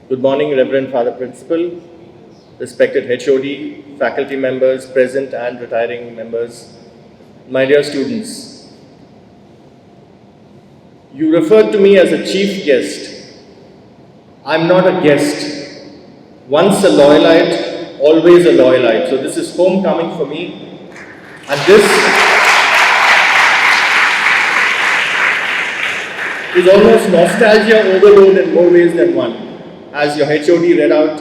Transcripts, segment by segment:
Good morning, Reverend Father Principal, respected HOD, faculty members, present and retiring members, my dear students. You referred to me as a chief guest. I'm not a guest. Once a loyalite, always a loyalite. So this is homecoming for me. And this is almost nostalgia overload in more ways than one. As your HOD read out,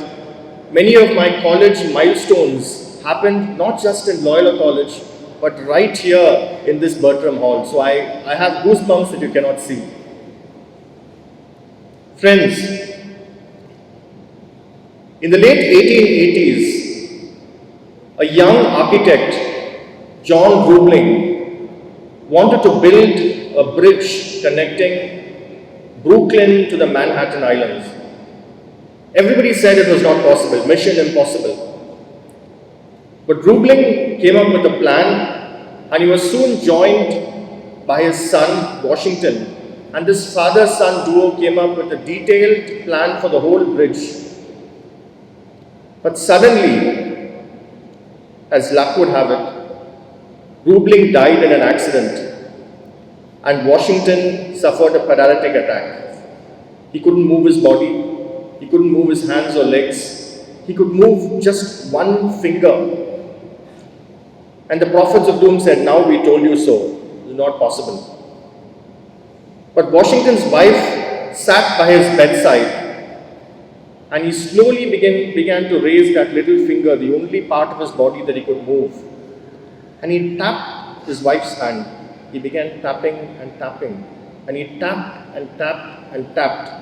many of my college milestones happened not just in Loyola College, but right here in this Bertram Hall. So I have goosebumps that you cannot see. Friends, in the late 1880s, a young architect, John Roebling, wanted to build a bridge connecting Brooklyn to the Manhattan Islands. Everybody said it was not possible, mission impossible. But Roebling came up with a plan, and he was soon joined by his son, Washington. And this father-son duo came up with a detailed plan for the whole bridge. But suddenly, as luck would have it, Roebling died in an accident, and Washington suffered a paralytic attack. He couldn't move his body. He couldn't move his hands or legs. He could move just one finger. And the prophets of doom said, "Now we told you so." It is not possible. But Washington's wife sat by his bedside, and he slowly began to raise that little finger, the only part of his body that he could move. And he tapped his wife's hand. He began tapping and tapping. And he tapped and tapped and tapped.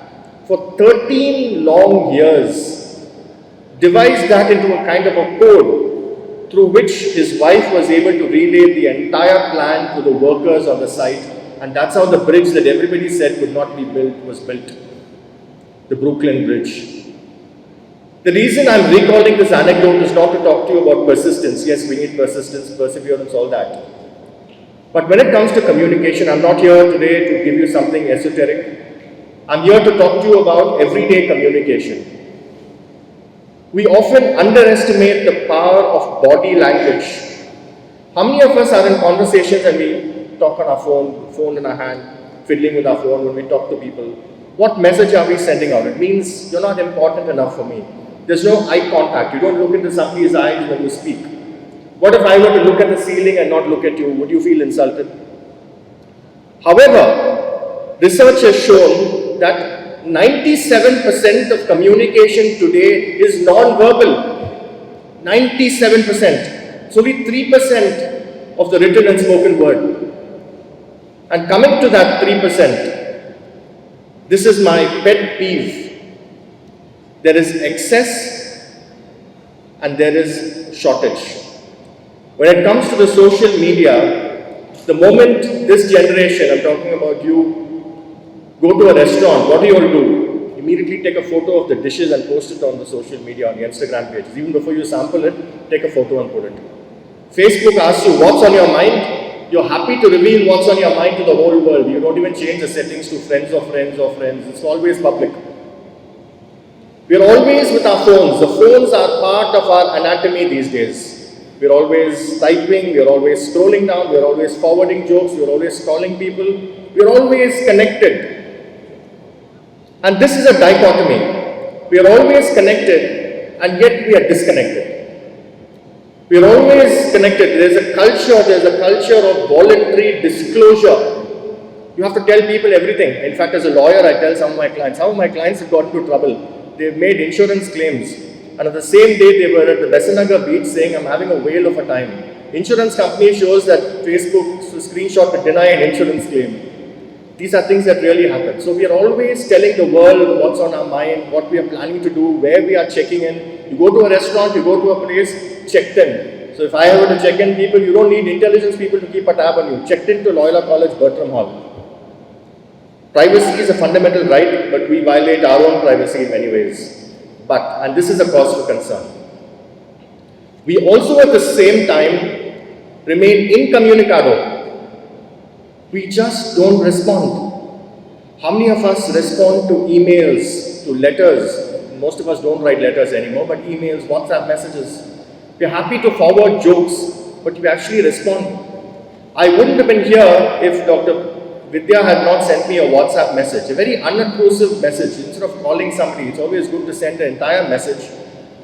For 13 long years, devised that into a kind of a code through which his wife was able to relay the entire plan to the workers on the site, and that's how the bridge that everybody said could not be built was built, the Brooklyn Bridge. The reason I'm recalling this anecdote is not to talk to you about persistence. Yes, we need persistence, perseverance, all that. But when it comes to communication, I'm not here today to give you something esoteric. I'm here to talk to you about everyday communication. We often underestimate the power of body language. How many of us are in conversations and we talk on our phone in our hand, fiddling with our phone when we talk to people? What message are we sending out? It means you're not important enough for me. There's no eye contact. You don't look into somebody's eyes when you speak. What if I were to look at the ceiling and not look at you? Would you feel insulted? However, research has shown that 97% of communication today is non-verbal. 97%. So only 3% of the written and spoken word. And coming to that 3%, this is my pet peeve. There is excess and there is shortage. When it comes to the social media, the moment this generation, I'm talking about you, go to a restaurant, what do you all do? Immediately take a photo of the dishes and post it on the social media, on the Instagram pages. Even before you sample it, take a photo and put it. Facebook asks you, what's on your mind? You're happy to reveal what's on your mind to the whole world. You don't even change the settings to friends of friends or friends. It's always public. We're always with our phones. The phones are part of our anatomy these days. We're always typing, we're always scrolling down, we're always forwarding jokes, we're always calling people. We're always connected. And this is a dichotomy. We are always connected and yet we are disconnected. We are always connected. There's a culture of voluntary disclosure. You have to tell people everything. In fact, as a lawyer, I tell some of my clients have got into trouble. They've made insurance claims. And on the same day, they were at the Besanaga beach saying, I'm having a whale of a time. Insurance company shows that Facebook screenshot to deny an insurance claim. These are things that really happen. So we are always telling the world what's on our mind, what we are planning to do, where we are checking in. You go to a restaurant, you go to a place, checked in. So if I were to check in people, you don't need intelligence people to keep a tab on you. Checked into Loyola College, Bertram Hall. Privacy is a fundamental right, but we violate our own privacy in many ways. And this is a cause for concern. We also at the same time remain incommunicado. We just don't respond. How many of us respond to emails, to letters, Most of us don't write letters anymore, but emails, WhatsApp messages. We're happy to forward jokes, but we actually respond. I wouldn't have been here if Dr. Vidya had not sent me a WhatsApp message, a very unobtrusive message. Instead of calling somebody, it's always good to send an entire message.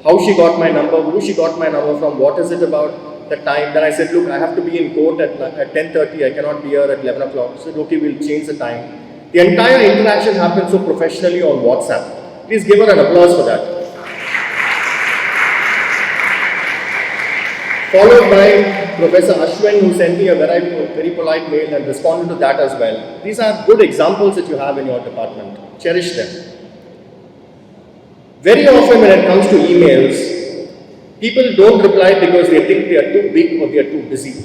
How she got my number, who she got my number from, what is it about, the time. Then I said, look, I have to be in court at 10:30, I cannot be here at 11 o'clock. I said, okay, we'll change the time. The entire interaction happened so professionally on WhatsApp. Please give her an applause for that. Followed by Professor Ashwin, who sent me a very polite mail and responded to that as well. These are good examples that you have in your department. Cherish them. Very often when it comes to emails, people don't reply because they think they are too big or they are too busy.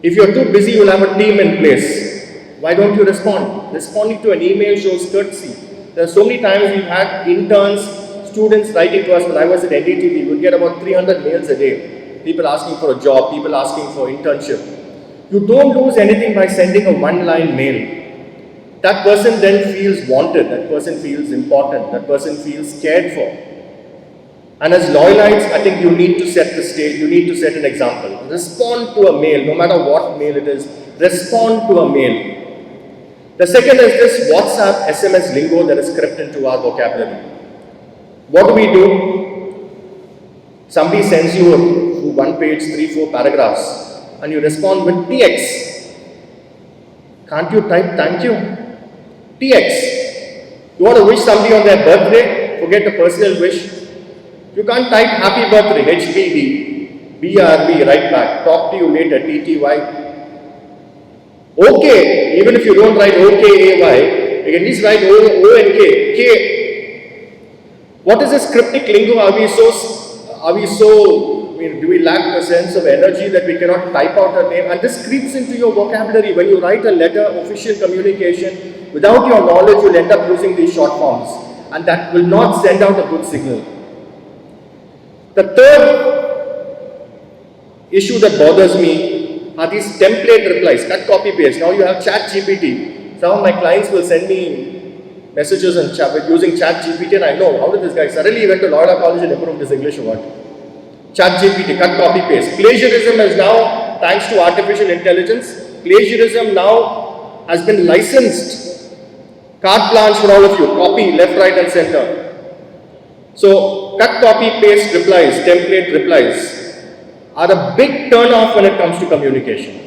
If you are too busy, you will have a team in place. Why don't you respond? Responding to an email shows courtesy. There are so many times we've had interns, students writing to us. When I was at NDTV, we would get about 300 mails a day. People asking for a job, people asking for internship. You don't lose anything by sending a one-line mail. That person then feels wanted, that person feels important, that person feels cared for. And as loyalites, I think you need to set the stage, you need to set an example. Respond to a mail, no matter what mail it is, respond to a mail. The second is this WhatsApp SMS lingo that is crept into our vocabulary. What do? Somebody sends you a one page, 3-4 paragraphs, and you respond with TX. Can't you type thank you? TX. You want to wish somebody on their birthday? Forget a personal wish. You can't type happy birthday, HBD, BRB, right back, talk to you later, TTY. Okay, even if you don't write OKAY, you can at least write ONK, K. What is this cryptic lingo? Do we lack a sense of energy that we cannot type out a name? And this creeps into your vocabulary. When you write a letter, official communication, without your knowledge, you'll end up using these short forms. And that will not send out a good signal. The third issue that bothers me are these template replies, cut, copy, paste. Now you have Chat GPT. Some of my clients will send me messages and using Chat GPT, and I know, how did this guy suddenly went to Loyola College and improved his English or what? Chat GPT, cut, copy, paste. Plagiarism is now, thanks to artificial intelligence, plagiarism now has been licensed. Carte blanche for all of you, copy left, right and center. So, cut, copy, paste replies, template replies are a big turn off when it comes to communication.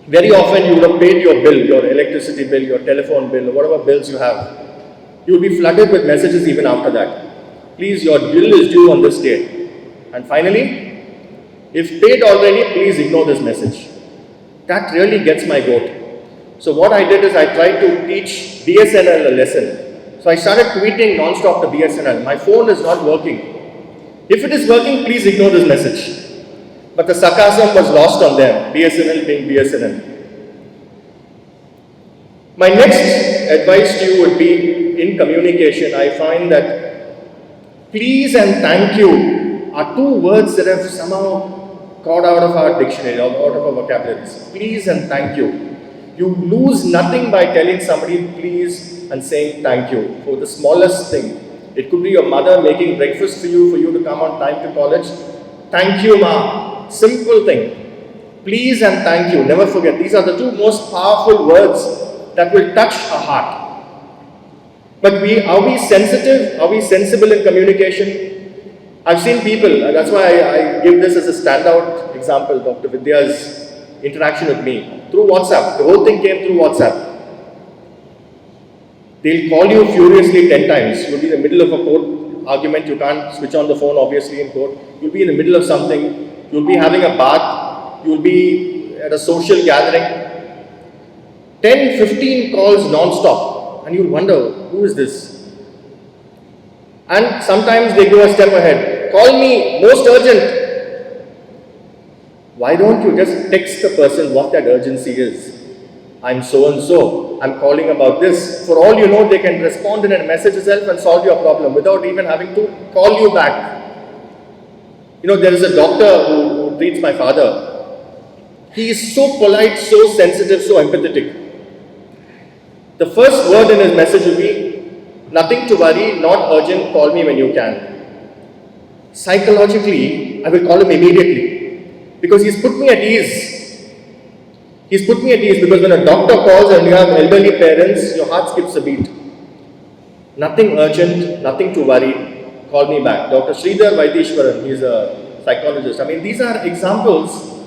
Very often you would have paid your bill, your electricity bill, your telephone bill, or whatever bills you have. You will be flooded with messages even after that. Please, your bill is due on this date. And finally, if paid already, please ignore this message. That really gets my goat. So what I did is I tried to teach BSNL a lesson. So I started tweeting non-stop to BSNL. My phone is not working. If it is working, please ignore this message. But the sarcasm was lost on them, BSNL being BSNL. My next advice to you would be, in communication, I find that please and thank you are two words that have somehow got out of our dictionary, out of our vocabularies. Please and thank you. You lose nothing by telling somebody please and saying thank you for the smallest thing. It could be your mother making breakfast for you to come on time to college. Thank you, ma. Simple thing. Please and thank you. Never forget. These are the two most powerful words that will touch a heart. But are we sensitive? Are we sensible in communication? I've seen people, and that's why I give this as a standout example, Dr. Vidya's interaction with me, through WhatsApp. The whole thing came through WhatsApp. They'll call you furiously 10 times. You'll be in the middle of a court argument. You can't switch on the phone, obviously, in court. You'll be in the middle of something. You'll be having a bath. You'll be at a social gathering. 10, 15 calls non-stop. And you'll wonder, who is this? And sometimes they go a step ahead. Call me, most urgent. Why don't you just text the person what that urgency is? I'm so and so. I'm calling about this. For all you know, they can respond in a message itself and solve your problem without even having to call you back. You know, there is a doctor who treats my father. He is so polite, so sensitive, so empathetic. The first word in his message will be, Nothing to worry, not urgent, call me when you can. Psychologically, I will call him immediately because he's put me at ease. He's put me at ease because when a doctor calls and you have elderly parents, your heart skips a beat. Nothing urgent, nothing to worry, call me back. Dr. Sridhar Vaidishwaran, he's a psychologist. I mean, these are examples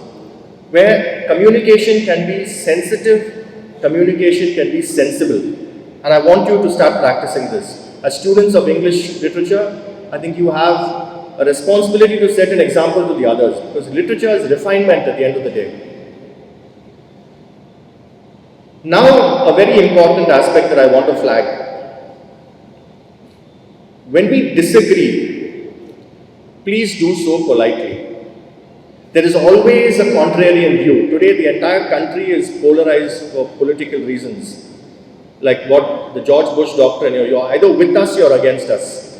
where communication can be sensitive, communication can be sensible. And I want you to start practicing this. As students of English literature, I think you have a responsibility to set an example to the others because literature is refinement at the end of the day. Now, a very important aspect that I want to flag. When we disagree, please do so politely. There is always a contrarian view. Today, the entire country is polarized for political reasons. Like what the George Bush doctrine, you're either with us or against us.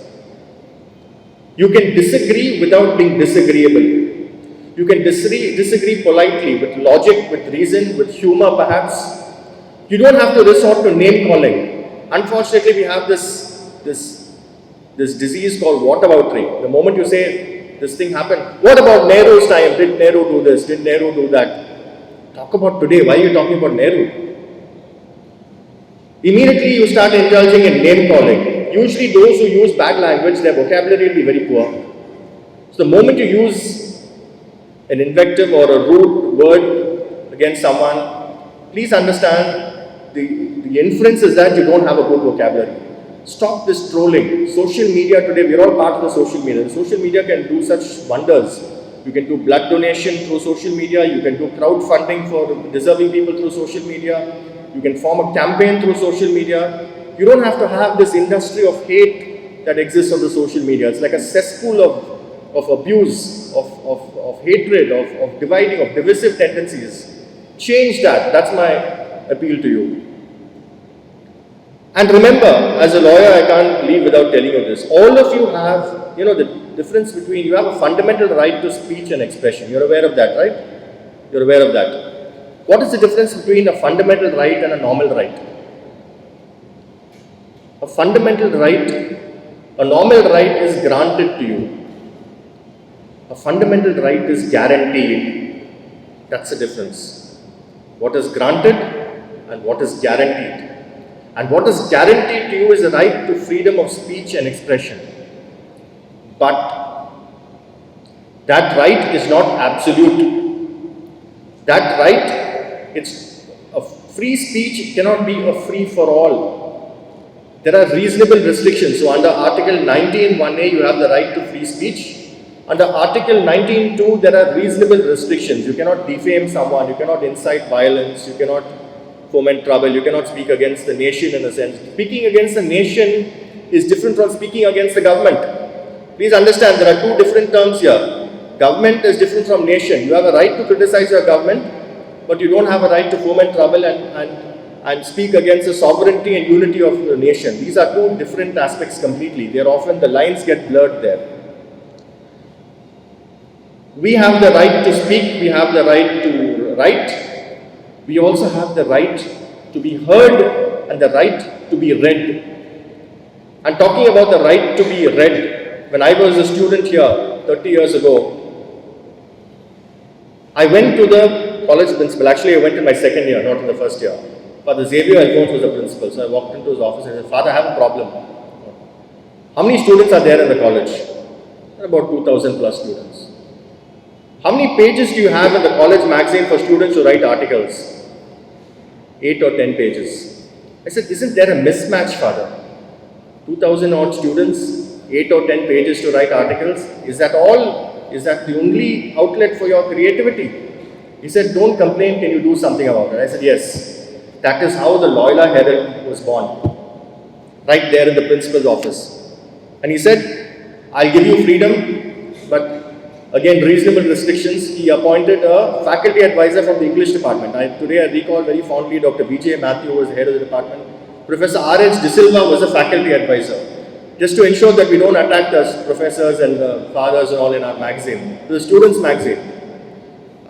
You can disagree without being disagreeable. You can disagree politely, with logic, with reason, with humor perhaps. You don't have to resort to name calling. Unfortunately, we have this disease called whataboutery. The moment you say this thing happened, what about Nehru's time? Did Nehru do this? Did Nehru do that? Talk about today. Why are you talking about Nehru? Immediately you start indulging in name calling. Usually those who use bad language, their vocabulary will be very poor. So the moment you use an invective or a rude word against someone, please understand the inference is that you don't have a good vocabulary. Stop this trolling. Social media today, we're all part of the social media. The social media can do such wonders. You can do blood donation through social media. You can do crowdfunding for deserving people through social media. You can form a campaign through social media. You don't have to have this industry of hate that exists on the social media. It's like a cesspool of abuse, of hatred, of dividing, of divisive tendencies. Change that. That's my appeal to you. And remember, as a lawyer, I can't leave without telling you this. All of you have, the difference between, you have a fundamental right to speech and expression. You're aware of that, right? You're aware of that. What is the difference between a fundamental right and a normal right? A fundamental right, a normal right is granted to you. A fundamental right is guaranteed. That's the difference. What is granted and what is guaranteed. And what is guaranteed to you is the right to freedom of speech and expression. But that right is not absolute. That right, it's a free speech, it cannot be a free for all. There are reasonable restrictions. So under Article 19(1)(a), you have the right to free speech. Under Article 19(2), there are reasonable restrictions. You cannot defame someone, you cannot incite violence, you cannot foment trouble, you cannot speak against the nation in a sense. Speaking against the nation is different from speaking against the government. Please understand, there are two different terms here. Government is different from nation. You have a right to criticize your government, but you don't have a right to foment trouble and speak against the sovereignty and unity of the nation. These are two different aspects completely. They are often, the lines get blurred there. We have the right to speak, we have the right to write. We also have the right to be heard and the right to be read. And talking about the right to be read, when I was a student here 30 years ago, I went to the college principal. Actually, I went in my second year, not in the first year. Father Xavier Alphonse was the principal. So I walked into his office and said, Father, I have a problem. How many students are there in the college? There are about 2,000 plus students. How many pages do you have in the college magazine for students to write articles? 8 or 10 pages. I said, isn't there a mismatch, Father? 2,000 odd students, 8 or 10 pages to write articles. Is that all? Is that the only outlet for your creativity? He said, don't complain, can you do something about it? I said, yes. That is how the Loyola Herald was born. Right there in the principal's office. And he said, I'll give you freedom, but again, reasonable restrictions. He appointed a faculty advisor from the English department. Today I recall very fondly Dr. B.J. Matthew, who was the head of the department. Professor R.H. De Silva was a faculty advisor. Just to ensure that we don't attack the professors and the fathers and all in our magazine. The students' magazine.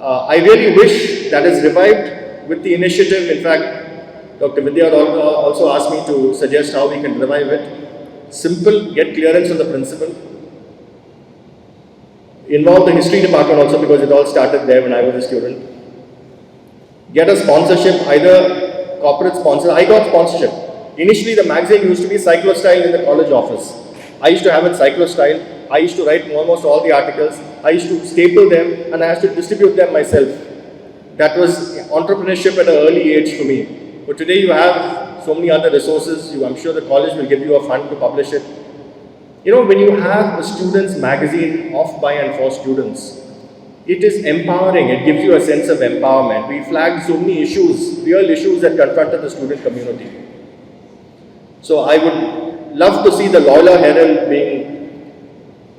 I really wish that is revived with the initiative. In fact, Dr. Vidya also asked me to suggest how we can revive it. Simple, get clearance from the principal. Involve the history department also because it all started there when I was a student. Get a sponsorship, either corporate sponsor. I got sponsorship. Initially, the magazine used to be Cyclostyle in the college office. I used to have it Cyclostyle. I used to write almost all the articles. I used to staple them and I used to distribute them myself. That was entrepreneurship at an early age for me. But today you have so many other resources. I'm sure the college will give you a fund to publish it. You know, when you have a student's magazine of, by and for students, it is empowering. It gives you a sense of empowerment. We flagged so many issues, real issues that confronted the student community. So I would love to see the Loyola Herald being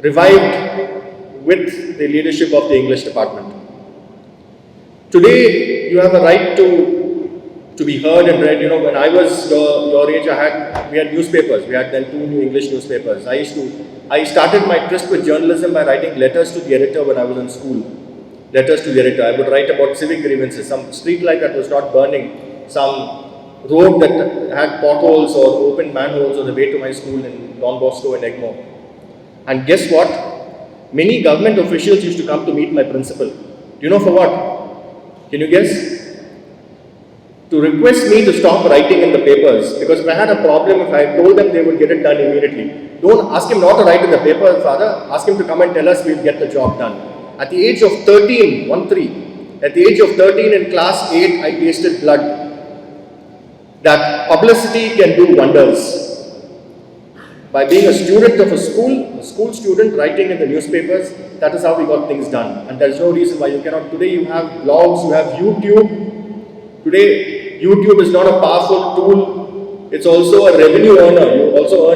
revived with the leadership of the English department. Today, you have a right to be heard and read. You know, when I was your age, we had newspapers. We had then 2 new English newspapers. I started my tryst with journalism by writing letters to the editor when I was in school. Letters to the editor. I would write about civic grievances, some street light that was not burning, some road that had potholes or open manholes on the way to my school in Don Bosco and Egmore. And guess what? Many government officials used to come to meet my principal. Do you know for what? Can you guess? To request me to stop writing in the papers, because if I had a problem, if I told them, they would get it done immediately. Don't ask him not to write in the paper, father. Ask him to come and tell us, we'll get the job done. At the age of 13, at the age of 13 in class 8, I tasted blood. That publicity can do wonders. By being a student of a school student writing in the newspapers, that is how we got things done. And there is no reason why you cannot. Today you have blogs, you have YouTube. Today, YouTube is not a powerful tool. It's also a revenue earner.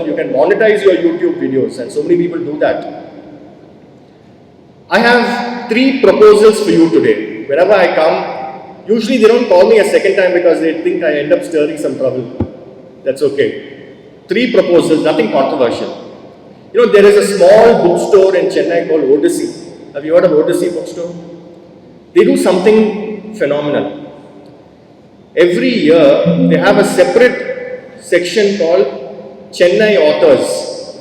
You can monetize your YouTube videos, and so many people do that. I have 3 proposals for you today. Whenever I come, usually they don't call me a second time because they think I end up stirring some trouble. That's okay. 3 proposals, nothing controversial. You know, there is a small bookstore in Chennai called Odyssey. Have you heard of Odyssey bookstore? They do something phenomenal. Every year, they have a separate section called Chennai Authors,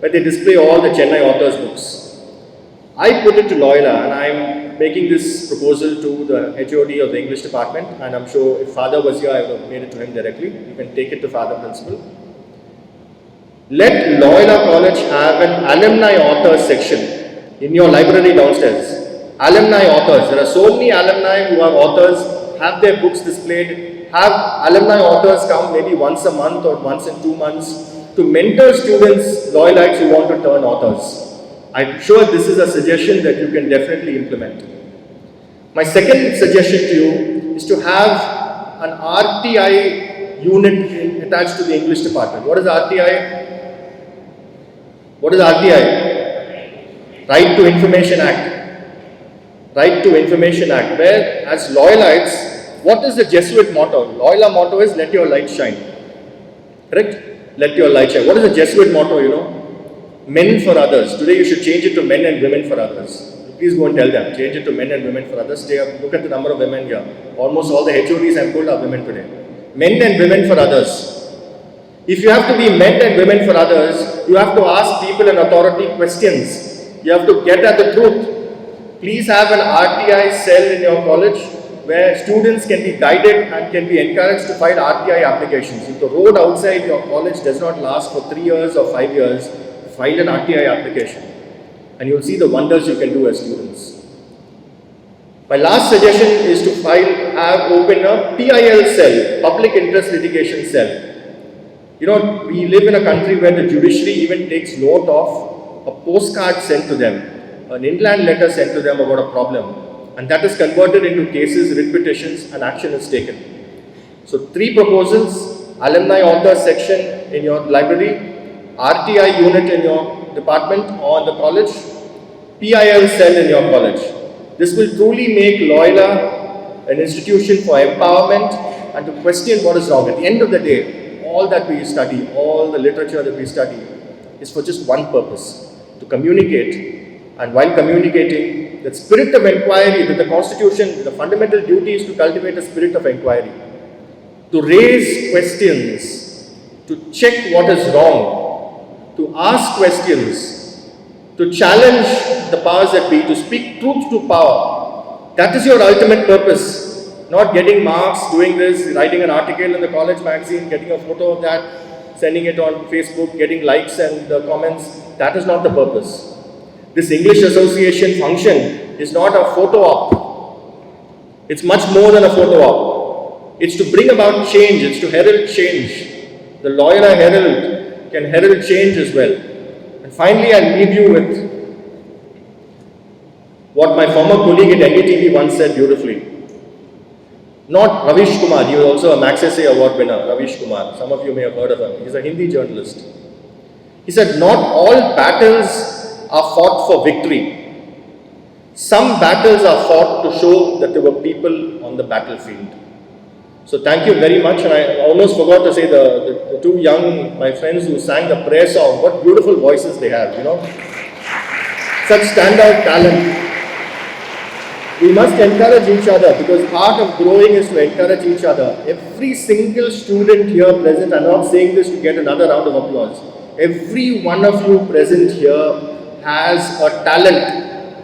where they display all the Chennai authors' books. I put it to Loyola, and I'm making this proposal to the HOD of the English department, and I'm sure if Father was here, I would have made it to him directly. You can take it to Father Principal. Let Loyola College have an alumni authors section in your library downstairs. Alumni authors. There are so many alumni who are authors, have their books displayed, have alumni authors come maybe once a month or once in 2 months to mentor students, Loyalites who want to turn authors. I'm sure this is a suggestion that you can definitely implement. My second suggestion to you is to have an RTI unit attached to the English department. What is RTI? What is RTI? Right to Information Act. Right to Information Act, where as Loyalites, what is the Jesuit motto? Loyola motto is let your light shine. Correct? Let your light shine. What is the Jesuit motto, you know? Men for others. Today you should change it to men and women for others. Please go and tell them. Change it to men and women for others. Stay up. Look at the number of women here. Almost all the HODs I'm told are women today. Men and women for others. If you have to be men and women for others, you have to ask people in authority questions. You have to get at the truth. Please have an RTI cell in your college where students can be guided and can be encouraged to file RTI applications. If the road outside your college does not last for 3 years or 5 years, file an RTI application and you'll see the wonders you can do as students. My last suggestion is to open a PIL cell, Public Interest Litigation Cell. You know, we live in a country where the judiciary even takes note of a postcard sent to them, an inland letter sent to them about a problem, and that is converted into cases, writ petitions, and action is taken. So 3 proposals: alumni author section in your library, RTI unit in your department or in the college, PIL cell in your college. This will truly make Loyola an institution for empowerment and to question what is wrong. At the end of the day, all that we study, all the literature that we study is for just one purpose: to communicate. And while communicating, that spirit of inquiry that the Constitution, the fundamental duty is to cultivate a spirit of inquiry, to raise questions, to check what is wrong, to ask questions, to challenge the powers that be, to speak truth to power. That is your ultimate purpose. Not getting marks, doing this, writing an article in the college magazine, getting a photo of that, sending it on Facebook, getting likes and comments. That is not the purpose. This English Association function is not a photo op. It's much more than a photo op. It's to bring about change. It's to herald change. The Loyola Herald can herald change as well. And finally, I'll leave you with what my former colleague at NDTV once said beautifully. Not Ravish Kumar, he was also a Magsaysay Award winner, Ravish Kumar. Some of you may have heard of him. He's a Hindi journalist. He said, not all battles are fought for victory. Some battles are fought to show that there were people on the battlefield. So thank you very much. And I almost forgot to say the two young, my friends who sang the prayer song, what beautiful voices they have, you know. Such standout talent. We must encourage each other, because part of growing is to encourage each other. Every single student here present, I'm not saying this to get another round of applause. Every one of you present here has a talent.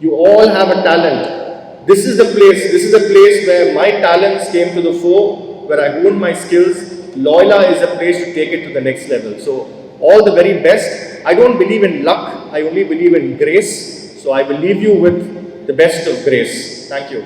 You all have a talent. This is the place where my talents came to the fore, where I honed my skills. Loyola is a place to take it to the next level. So all the very best. I don't believe in luck, I only believe in grace. So I will leave you with the best of grace. Thank you.